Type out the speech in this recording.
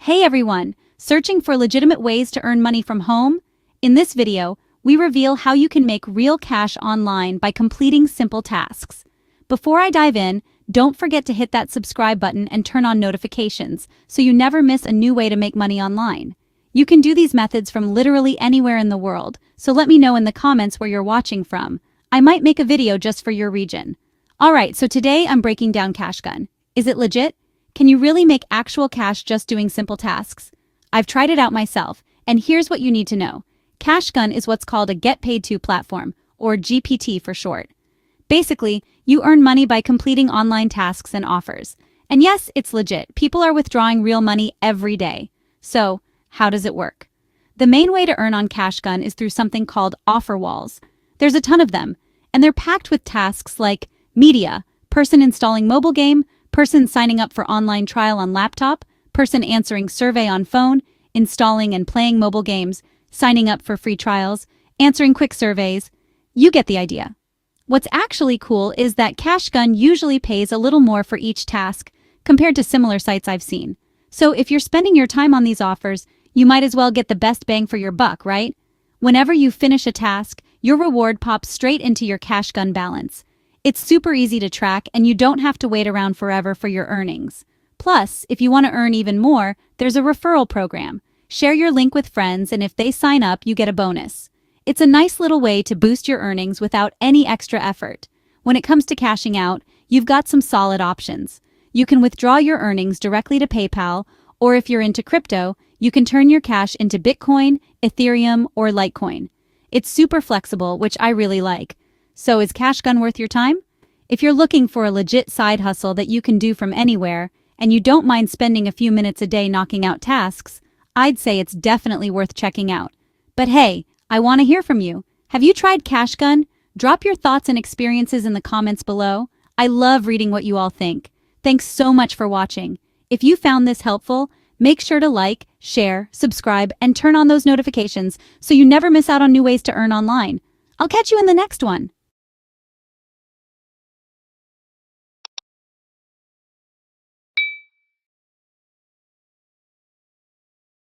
Hey everyone! Searching for legitimate ways to earn money from home? In this video, we reveal how you can make real cash online by completing simple tasks. Before I dive in, don't forget to hit that subscribe button and turn on notifications so you never miss a new way to make money online. You can do these methods from literally anywhere in the world, so let me know in the comments where you're watching from. I might make a video just for your region. Alright, so today I'm breaking down CashGun. Is it legit? Can you really make actual cash just doing simple tasks? I've tried it out myself, and here's what you need to know. CashGun is what's called a Get Paid To platform, or GPT for short. Basically, you earn money by completing online tasks and offers. And yes, it's legit. People are withdrawing real money every day. So, how does it work? The main way to earn on CashGun is through something called offer walls. There's a ton of them, and they're packed with tasks like media, person installing mobile game, person signing up for online trial on laptop, person answering survey on phone, installing and playing mobile games, signing up for free trials, answering quick surveys. You get the idea. What's actually cool is that CashGun usually pays a little more for each task compared to similar sites I've seen. So if you're spending your time on these offers, you might as well get the best bang for your buck, right? Whenever you finish a task, your reward pops straight into your CashGun balance. It's super easy to track, and you don't have to wait around forever for your earnings. Plus, if you want to earn even more, there's a referral program. Share your link with friends, and if they sign up, you get a bonus. It's a nice little way to boost your earnings without any extra effort. When it comes to cashing out, you've got some solid options. You can withdraw your earnings directly to PayPal, or if you're into crypto, you can turn your cash into Bitcoin, Ethereum, or Litecoin. It's super flexible, which I really like. So is CashGun worth your time? If you're looking for a legit side hustle that you can do from anywhere, and you don't mind spending a few minutes a day knocking out tasks, I'd say it's definitely worth checking out. But hey, I want to hear from you. Have you tried CashGun? Drop your thoughts and experiences in the comments below. I love reading what you all think. Thanks so much for watching. If you found this helpful, make sure to like, share, subscribe, and turn on those notifications so you never miss out on new ways to earn online. I'll catch you in the next one.